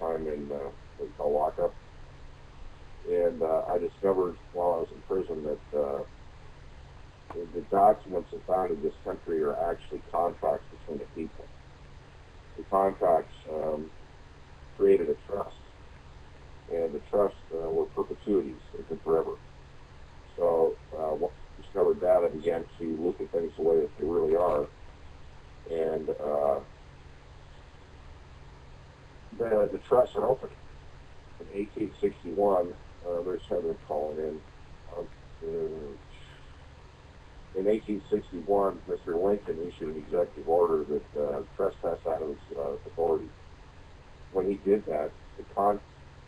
time in what we call lockup. And I discovered while I was in prison that the documents that founded this country are actually contracts between the people. The contracts created a trust, and the trusts were perpetuities, they could forever. So once I discovered that, I began to look at things the way that they really are. And the trusts are open. In 1861, there's Heather calling in. In 1861, Mr. Lincoln issued an executive order that trespassed out of his authority. When he did that, the concept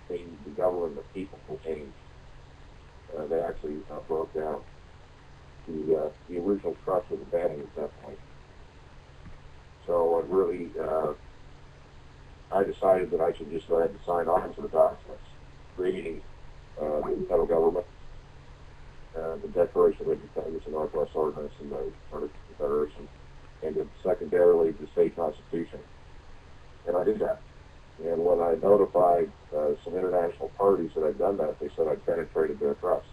between the government and the people changed. They actually broke down. The original trust was abandoned at that point. So it really, I decided that I should just go ahead and sign on to the documents, creating the federal government, the Declaration of Independence, the Northwest Ordinance, and the Charter of Confederation, and then secondarily the state constitution. And I did that. And when I notified some international parties that I'd done that, they said I'd penetrated their trust.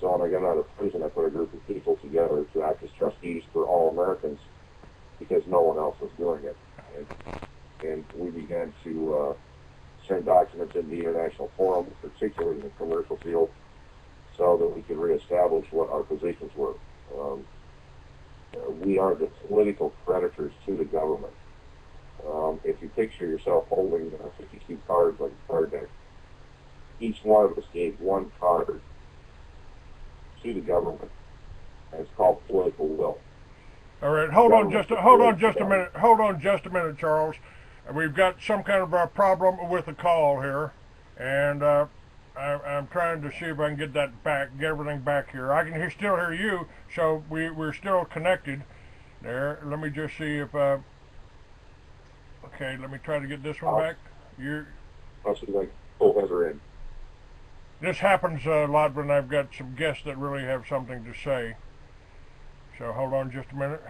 So when I got out of prison, I put a group of people together to act as trustees for all Americans because no one else was doing it. And we began to send documents in the international forum, particularly in the commercial field, so that we could reestablish what our positions were. We are the political creditors to the government. If you picture yourself holding 52 cards like a card deck, each one of us gave one card to the government, and it's called political will. All right, hold on just a minute, Charles. We've got some kind of a problem with the call here, and I'm trying to see if I can get everything back here. I can still hear you, so we're still connected. There, let me just see if. Okay, let me try to get this one back. I'll see like pull Heather in. This happens a lot when I've got some guests that really have something to say. So hold on just a minute.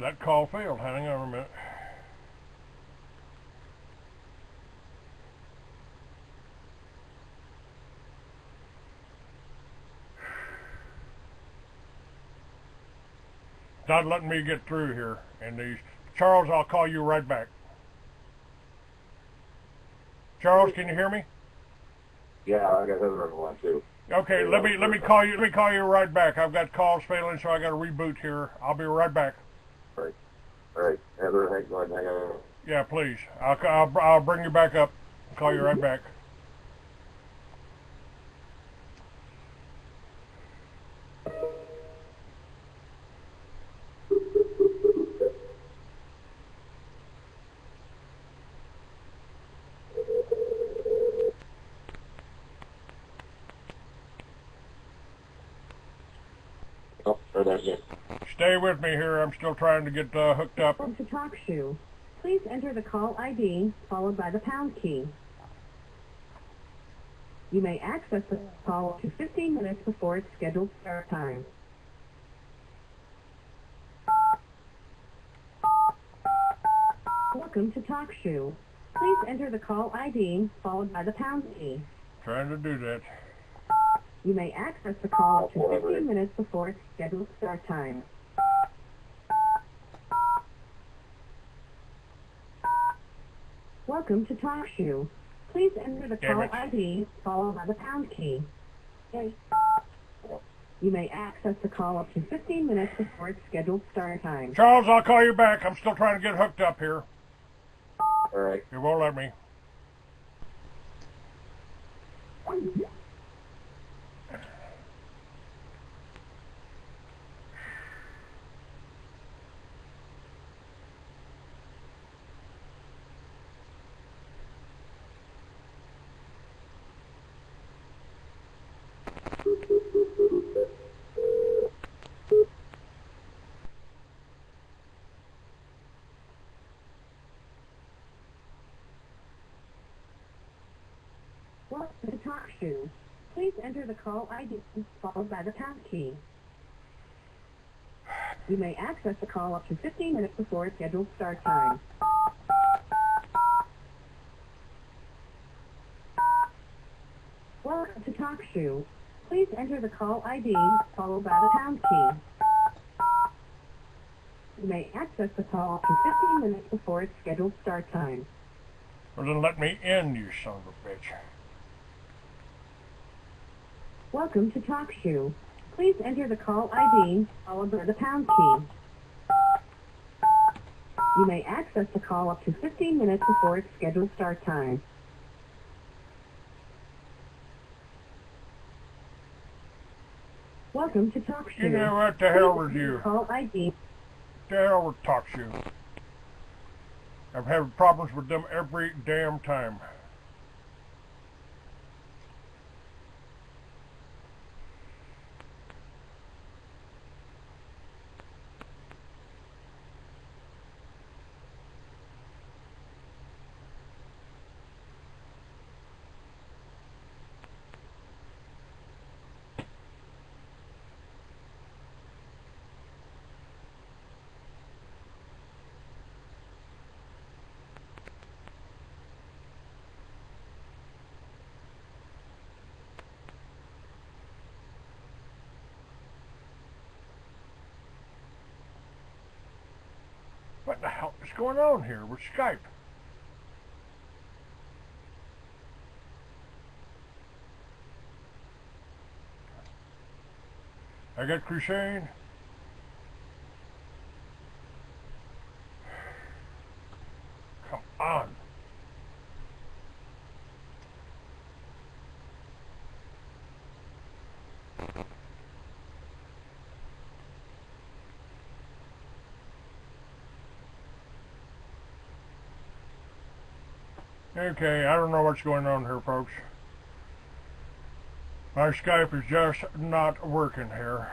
That call failed. Hang on a minute. Not letting me get through here. And these, Charles, I'll call you right back. Charles, can you hear me? Yeah, I got Heather on the line too. Okay, let me call you. Let me call you right back. I've got calls failing, so I got to reboot here. I'll be right back. All right, Heather, go ahead and hang on. Yeah, please. I'll bring you back up. Call you right back. Stay with me here. I'm still trying to get hooked up. To talk shoe. Please enter the call ID followed by the pound key. You may access the call up to 15 minutes before its scheduled start time. Welcome to TalkShoe. Please enter the call ID followed by the pound key. Trying to do that. You may access the call up to 15 minutes before its scheduled start time. Welcome to TalkShoe. Please enter the call ID followed by the pound key. You may access the call up to 15 minutes before its scheduled start time. Charles, I'll call you back. I'm still trying to get hooked up here. All right. You won't let me. What? To talk to, please enter the call ID followed by the pound key. You may access the call up to 15 minutes before its scheduled start time. Welcome to talk to. Please enter the call ID followed by the pound key. You may access the call up to 15 minutes before its scheduled start time. Well, then let me in, you son of a bitch. Welcome to talk to. Please enter the call ID followed by the pound key. You may access the call up to 15 minutes before its scheduled start time. Welcome to talk to. You know what the hell with you? Call ID. The hell with talk shoe. I'm having problems with them every damn time. What the hell is going on here with Skype? I got Crusade. Come on. Okay, I don't know what's going on here, folks. My Skype is just not working here.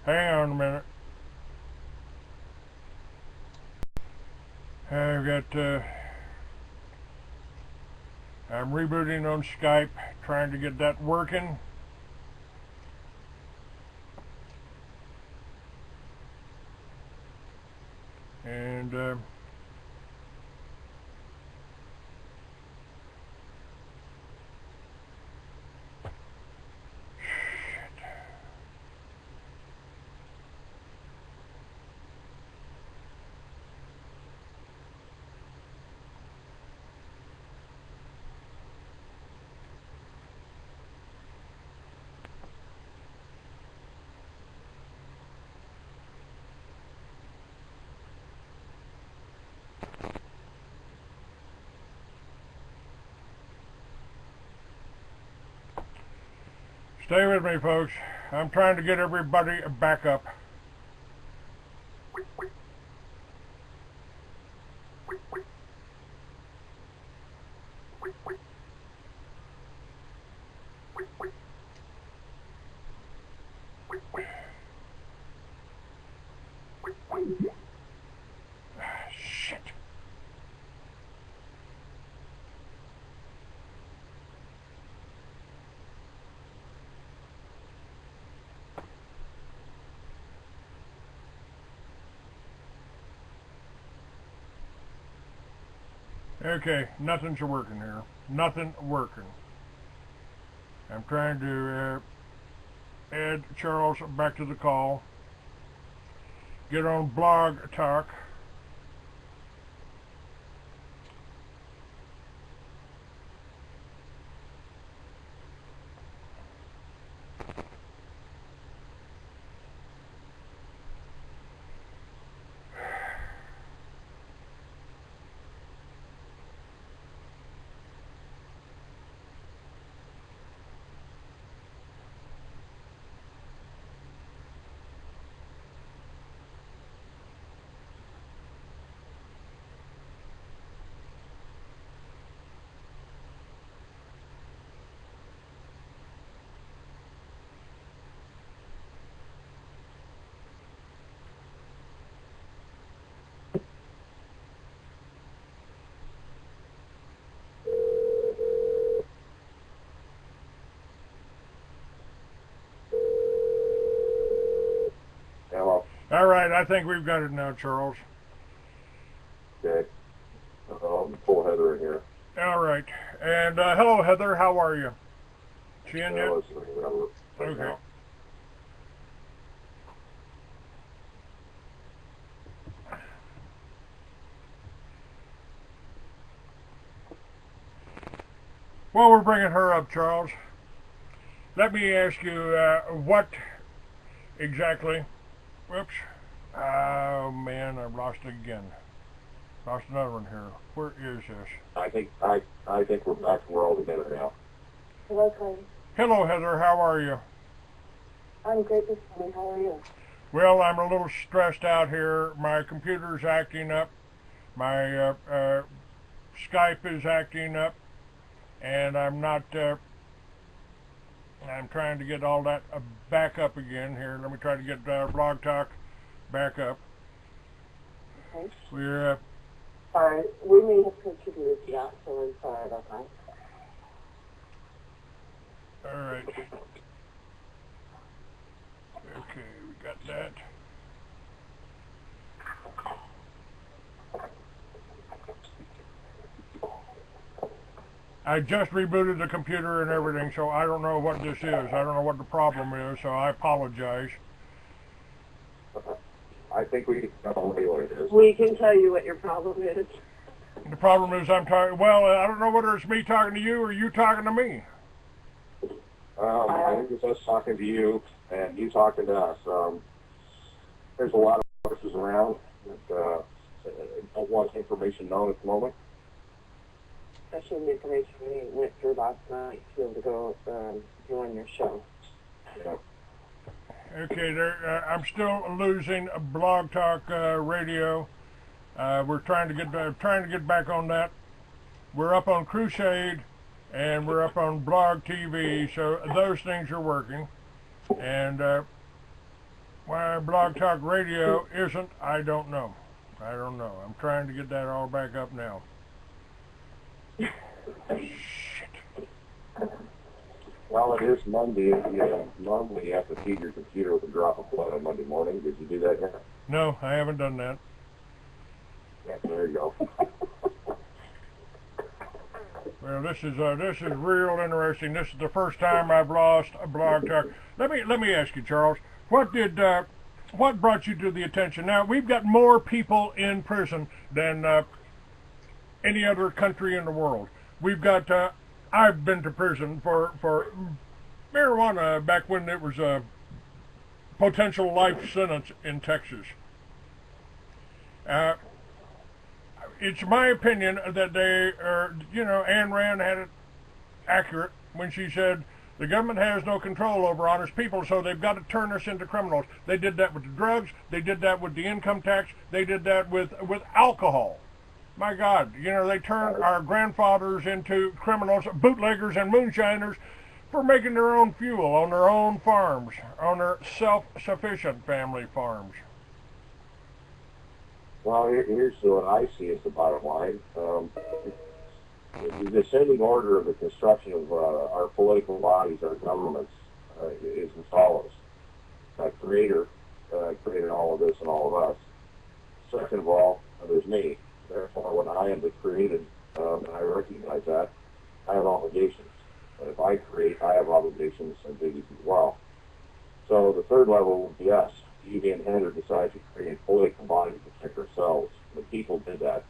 Hang on a minute. I've got, I'm rebooting on Skype, trying to get that working. And, stay with me, folks. I'm trying to get everybody back up. Shit. Okay, nothing's working here. Nothing working. I'm trying to add Charles back to the call. Get on Blog Talk. I think we've got it now, Charles. Okay. Pull Heather in here. All right. And hello, Heather. How are you? She in yet? Okay. Well, we're bringing her up, Charles. Let me ask you, what exactly? Whoops. Oh, man, I've lost it again. Lost another one here. Where is this? I think we're back. We're all together now. Hello, Clay. Hello, Heather. How are you? I'm great this morning. How are you? Well, I'm a little stressed out here. My computer's acting up. My Skype is acting up. And I'm not, I'm trying to get all that back up again here. Let me try to get Blog Talk back up. Okay. We're, Sorry, we may have contributed to that, so I'm sorry about that. all right. Okay, we got that. I just rebooted the computer and everything, so I don't know what this is. I don't know what the problem is, so I apologize. I think we can tell what it is. We can tell you what your problem is. The problem is I'm talking, well, I don't know whether it's me talking to you or you talking to me. I think it's us talking to you and you talking to us. There's a lot of voices around that don't want information known at the moment. Especially the information we went through last night to be able to go join your show. Yeah. Okay, I'm still losing Blog Talk Radio. We're trying to get back on that. We're up on Crusade, and we're up on Blog TV, so those things are working. And why Blog Talk Radio isn't, I don't know. I don't know. I'm trying to get that all back up now. Shit. Well, it is Monday. Normally you have to feed your computer with a drop of blood on Monday morning. Did you do that yet? No, I haven't done that. Yeah, there you go. Well, this is real interesting. This is the first time I've lost a Blog Talk. Let me ask you, Charles, what brought you to the attention? Now we've got more people in prison than any other country in the world. We've got. I've been to prison for marijuana back when it was a potential life sentence in Texas. It's my opinion that they are, Ayn Rand had it accurate when she said the government has no control over honest people, so they've got to turn us into criminals. They did that with the drugs. They did that with the income tax. They did that with alcohol. My God, they turned our grandfathers into criminals, bootleggers and moonshiners for making their own fuel on their own farms, on their self-sufficient family farms. Well, here's what I see as the bottom line. The descending order of the construction of our political bodies, our governments, is as follows. Creator created all of this and all of us. Second of all, there's me. Therefore, when I am the created, and I recognize that, I have obligations. And if I create, I have obligations and duties as well. So the third level would be us. You and Heather decide to create political bodies to protect ourselves. The people did that.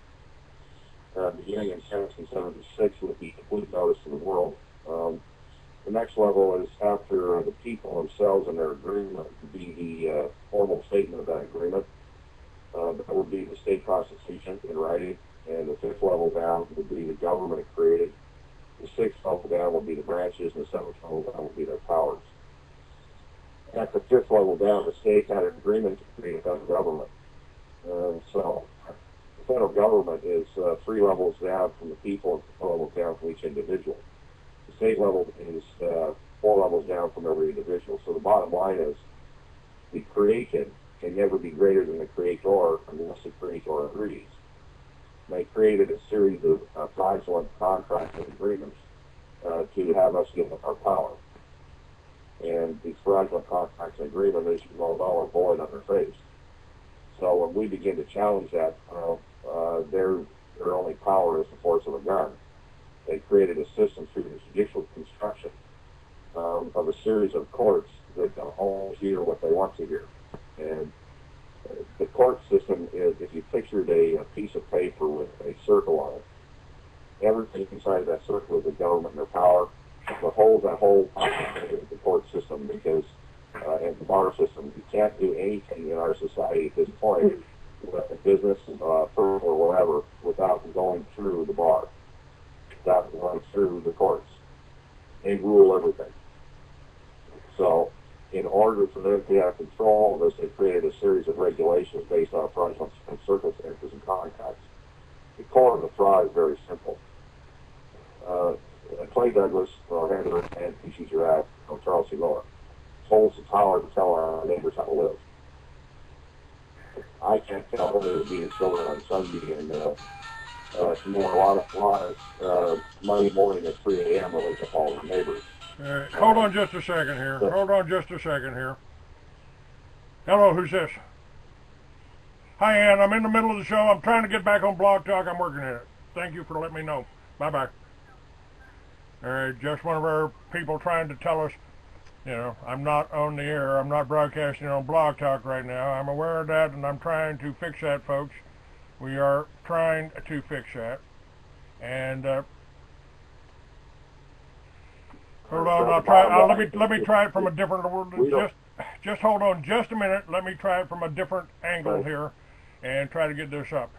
Beginning in 1776 with the complete notice to the world. The next level is after the people themselves and their agreement to be the formal statement of that agreement. That would be the state constitution in writing, and the fifth level down would be the government created. The sixth level down would be the branches, and the seventh level down would be their powers. At the fifth level down, the states had an agreement to create a federal government. So the federal government is 3 levels down from the people and 4 levels down from each individual. The state level is 4 levels down from every individual. So the bottom line is the creation can never be greater than the creator unless the creator agrees. They created a series of fraudulent contracts and agreements to have us give up our power. And these fraudulent contracts and agreements, as you well know, are void on their face. So when we begin to challenge that, their only power is the force of a gun. They created a system through the judicial construction of a series of courts that can all hear what they want to hear. And the court system is, if you pictured a piece of paper with a circle on it, everything inside that circle is the government and their power. The whole is the court system because, and the bar system, you can't do anything in our society at this point, with a business, firm, or whatever, without going through the bar, without going through the courts. They rule everything. So, in order for them to have control of this, they created a series of regulations based on fraudulent circumstances and contacts. The core of the fraud is very simple. Clay Douglas, Henry, and Tucci-jarraf, Charles C. Lower, holds the power to tell our neighbors how to live. I can't tell whether it be in children on Sunday and tomorrow a lot of Monday morning at 3 a.m. really to all the neighbors. Hold on just a second here. Hold on just a second here. Hello, who's this? Hi, Ann. I'm in the middle of the show. I'm trying to get back on Blog Talk. I'm working at it. Thank you for letting me know. Bye-bye. All right, just one of our people trying to tell us, you know, I'm not on the air. I'm not broadcasting on Blog Talk right now. I'm aware of that, and I'm trying to fix that, folks. We are trying to fix that. And hold on, let me try it from a different. Just hold on, just a minute. Let me try it from a different angle here, and try to get this up.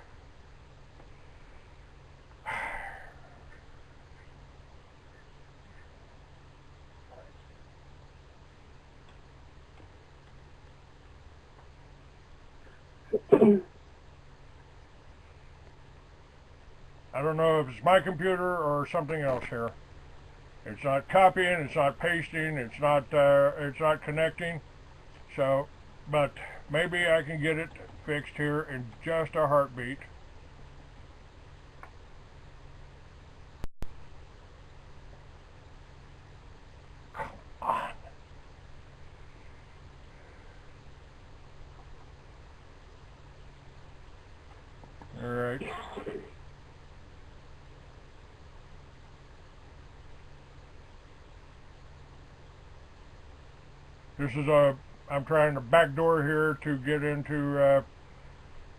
I don't know if it's my computer or something else here. It's not copying, it's not pasting, it's not connecting. So, but maybe I can get it fixed here in just a heartbeat. Come on. All right. This is I'm trying to backdoor here to get into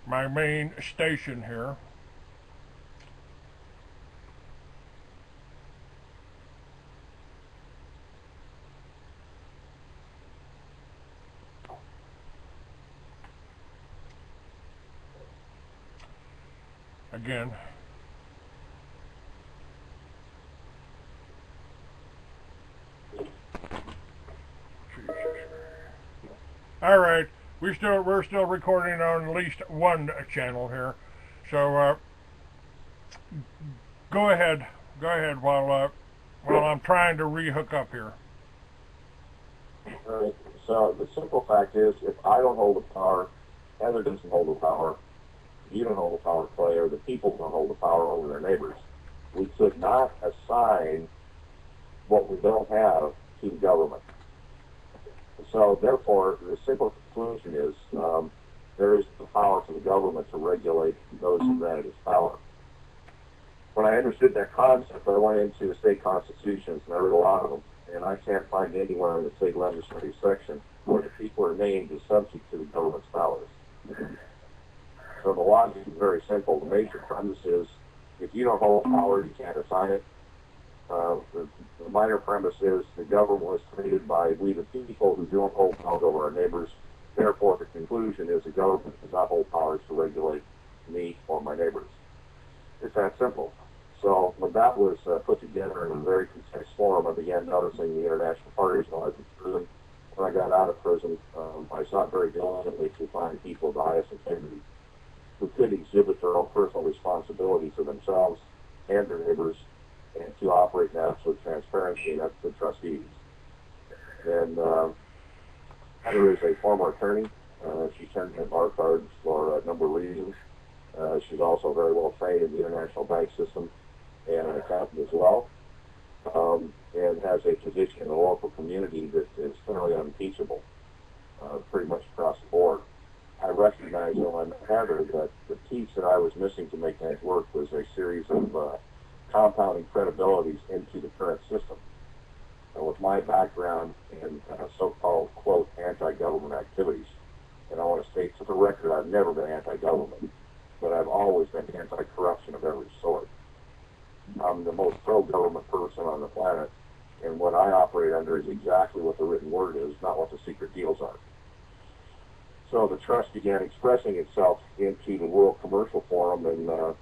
my main station here. Again. All right, we're still recording on at least one channel here, so go ahead while I'm trying to re-hook up here. All right. So the simple fact is, if I don't hold the power, Heather doesn't hold the power, you don't hold the power, Clay, or the people don't hold the power over their neighbors. We could not assign what we don't have to the government. So therefore, the simple conclusion is there is the power to the government to regulate those who granted its power. When I understood that concept, I went into the state constitutions and I read a lot of them, and I can't find anywhere in the state legislative section where the people are named as subject to the government's powers. So the logic is very simple. The major premise is if you don't hold power, you can't assign it. The minor premise is the government was created by we the people who don't hold power over our neighbors. Therefore, the conclusion is the government does not hold powers to regulate me or my neighbors. It's that simple. So when that was put together in a very concise form, I began noticing the international parties while I was in prison. When I got out of prison, I sought very diligently to find people of the highest integrity who could exhibit their own personal responsibility for themselves and their neighbors, and to operate in absolute transparency, and that's the trustees. And Heather is a former attorney. She turned in bar cards for a number of reasons. She's also very well trained in the international bank system and an accountant as well, and has a position in the local community that is thoroughly unimpeachable, pretty much across the board. I recognized when I met her that the piece that I was missing to make that work was a series of compounding credibilities into the current system. And with my background in so-called, quote, anti-government activities, and I want to state for the record, I've never been anti-government, but I've always been anti-corruption of every sort. I'm the most pro-government person on the planet, and what I operate under is exactly what the written word is, not what the secret deals are. So the trust began expressing itself into the World Commercial Forum, and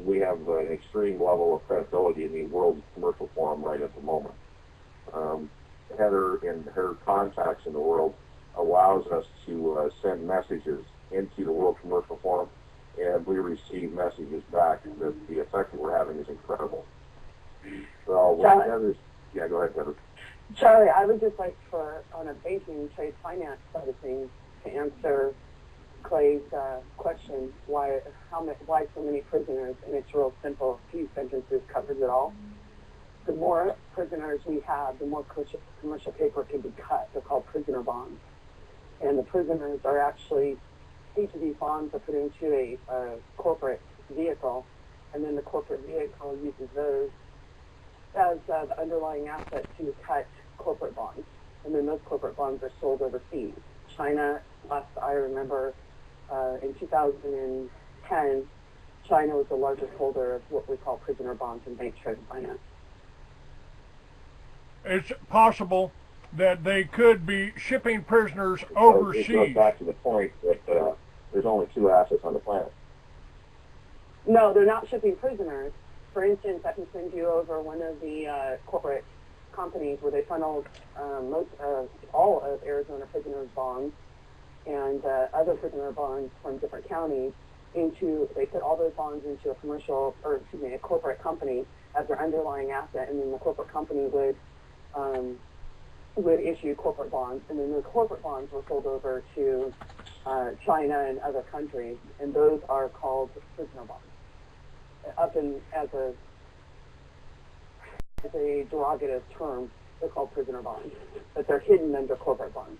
we have an extreme level of credibility in the World Commercial Forum right at the moment. Heather and her contacts in the world allows us to send messages into the World Commercial Forum, and we receive messages back, and the effect that we're having is incredible. So, Heather's, yeah, go ahead, Heather. Charlie, I would just like on a banking trade finance side of things, to answer Clay's question, why so many prisoners, and it's real simple, a few sentences covers it all. The more prisoners we have, the more commercial paper can be cut. They're called prisoner bonds. And the prisoners are actually, each of these bonds are put into a corporate vehicle, and then the corporate vehicle uses those as the underlying asset to cut corporate bonds. And then those corporate bonds are sold overseas. China, last I remember, in 2010, China was the largest holder of what we call prisoner bonds in bank trade finance. It's possible that they could be shipping prisoners overseas. It goes back to the point that there's only two assets on the planet. No, they're not shipping prisoners. For instance, I can send you over one of the corporate companies where they funneled all of Arizona prisoners' bonds and other prisoner bonds from different counties they put all those bonds into a corporate company as their underlying asset, and then the corporate company would issue corporate bonds, and then the corporate bonds were sold over to China and other countries, and those are called prisoner bonds. As a derogative term, they're called prisoner bonds, but they're hidden under corporate bonds.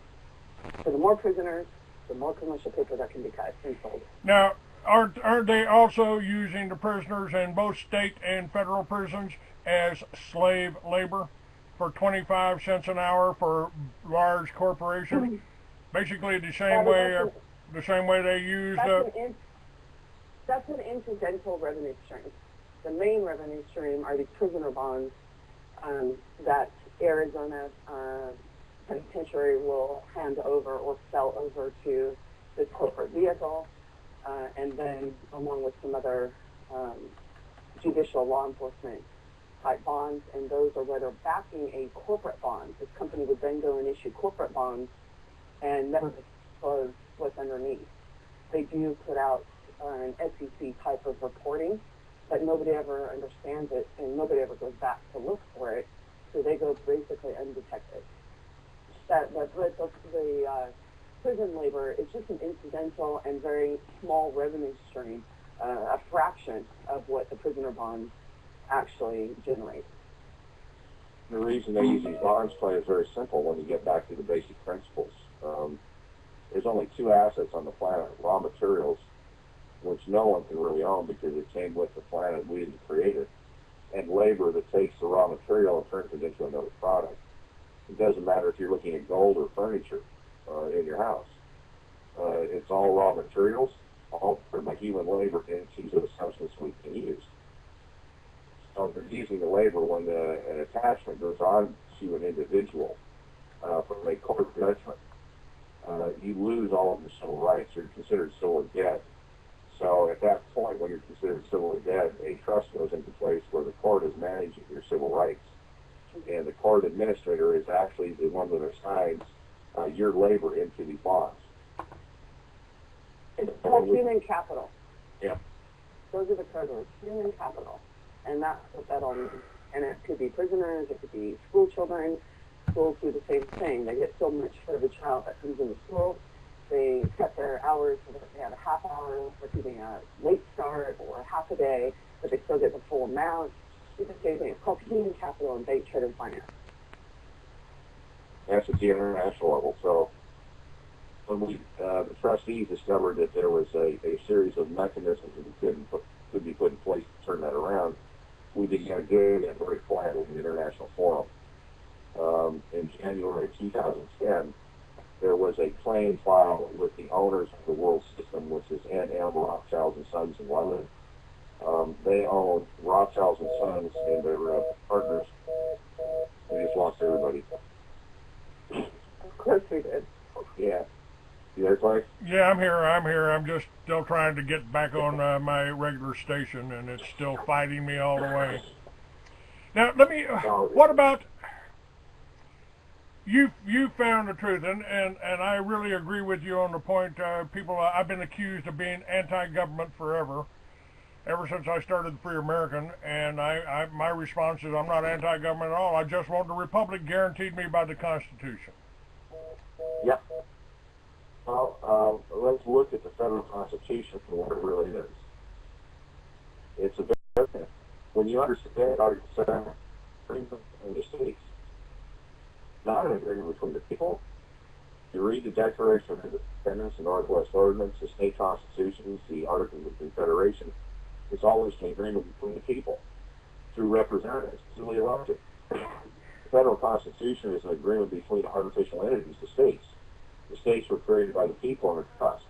So the more prisoners, the more commercial paper that can be cut and sold. Now, aren't they also using the prisoners in both state and federal prisons as slave labor for 25 cents an hour for large corporations? Basically, the same way they use. That's an incidental revenue stream. The main revenue stream are these prisoner bonds that Arizona Penitentiary will hand over or sell over to this corporate vehicle, and then along with some other judicial law enforcement type bonds, and those are where they're backing a corporate bond. This company would then go and issue corporate bonds and never disclose what's underneath. They do put out an SEC type of reporting, but nobody ever understands it, and nobody ever goes back to look for it, so they go basically undetected. The prison labor is just an incidental and very small revenue stream, a fraction of what the prisoner bonds actually generate. The reason they use these bonds, Clay, is very simple when you get back to the basic principles. There's only two assets on the planet: raw materials, which no one can really own because it came with the planet, we didn't create it, and labor that takes the raw material and turns it into another product. It doesn't matter if you're looking at gold or furniture in your house. It's all raw materials, all turned by human labor into a substance we can use. So they're using the labor when an attachment goes on to an individual from a court judgment. You lose all of your civil rights. You're considered civil debt. So at that point, when you're considered civil debt, a trust goes into place where the court is managing your civil rights. And the court administrator is actually the one that assigns your labor into the bonds. It's called human capital. Yeah. Those are the code words, human capital. And that's what that all means. And it could be prisoners, it could be school children. Schools do the same thing. They get so much for every child that comes into school. They cut their hours so that they have a half hour for getting a late start or half a day, but they still get the full amount. It's the same thing. It's called human capital in bank, trade, and finance. That's at the international level. So when the trustees discovered that there was a series of mechanisms that could be put in place to turn that around, we began doing that very quietly in the international forum. In January of 2010, there was a claim filed with the owners of the world system, which is N.M. Rothschild and Sons in London. They own Rothschild and Sons and their partners. We just lost everybody. Of course we did. Yeah. You there, Clay? Yeah, I'm here. I'm just still trying to get back on my regular station, and it's still fighting me all the way. Now, let me. What about you? You found the truth, and I really agree with you on the point. People, I've been accused of being anti-government forever, ever since I started the Free American, and my response is I'm not anti-government at all. I just want the republic guaranteed me by the Constitution. Yep. Well, let's look at the federal Constitution for what it really is. It's a very, when you understand Article 7, freedom of the states, not an agreement between the people. You read the Declaration of Independence, the Northwest Ordinance, the state constitutions, the Articles of Confederation. It's always an agreement between the people through representatives, duly elected. The federal Constitution is an agreement between artificial entities, the states. The states were created by the people and a trust.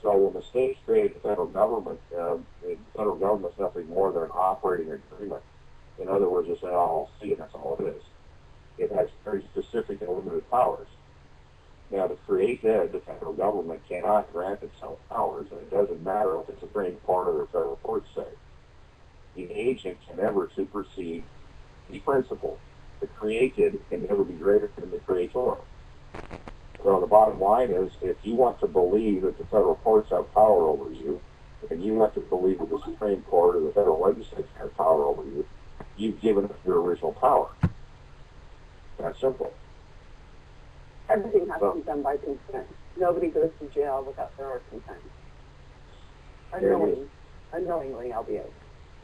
So when the states created the federal government is nothing more than an operating agreement. In other words, it's an LLC, and that's all it is. It has very specific and limited powers. Now, to create that, the federal government cannot grant itself powers, and it doesn't matter if it's a Supreme Court or the federal courts say. The agent can never supersede the principle. The created can never be greater than the creator. So the bottom line is, if you want to believe that the federal courts have power over you, and you want to believe that the Supreme Court or the federal legislature has power over you, you've given up your original power. That's simple. Everything has to be done by consent. Nobody goes to jail without their consent. Unknowingly, albeit.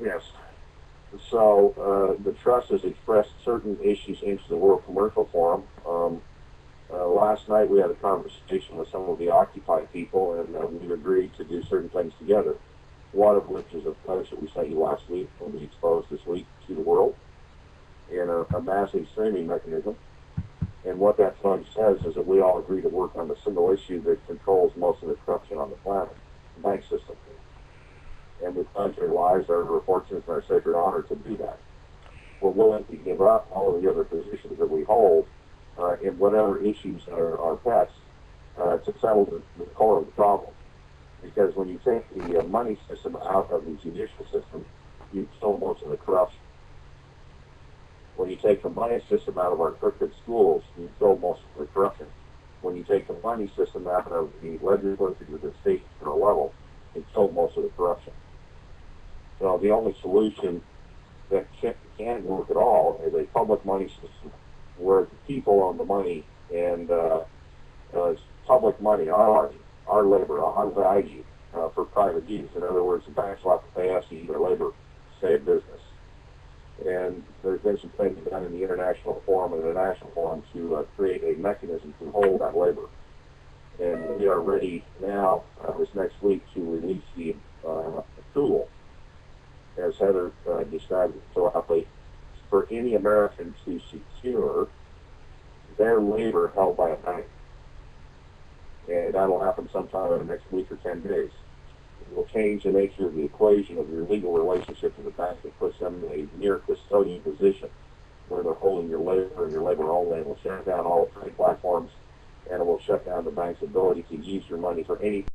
Yes. So the trust has expressed certain issues into the World Commercial Forum. Last night we had a conversation with some of the Occupy people, and we agreed to do certain things together. One of which is a pledge that we sent you last week, will be exposed this week to the world, and a massive streaming mechanism. And what that pledge says is that we all agree to work on the single issue that controls most of the corruption on the planet, the bank system. And we pledge our lives, our fortunes, and our sacred honor to do that. We're willing to give up all of the other positions that we hold in whatever issues are our pets to settle the core of the problem. Because when you take the money system out of the judicial system, you kill most of the corruption. When you take the money system out of our crooked schools, you kill most of the corruption. When you take the money system out of the legislature to the state level, you kill most of the corruption. So the only solution that can work at all is a public money system where the people own the money, and it's public money, our labor, our value for private use. In other words, the banks will have to pay us to use our labor to stay in business. And there's been some things done in the international forum and the national forum to create a mechanism to hold that labor. And we are ready now, this next week, to release the tool, as Heather described it so aptly, for any American to secure their labor held by a bank. And that'll happen sometime in the next week or 10 days. It will change the nature of the equation of your legal relationship to the bank and puts them in a near custodian position where they're holding your labor and your labor only, and will shut down all the trade platforms, and it will shut down the bank's ability to use your money for anything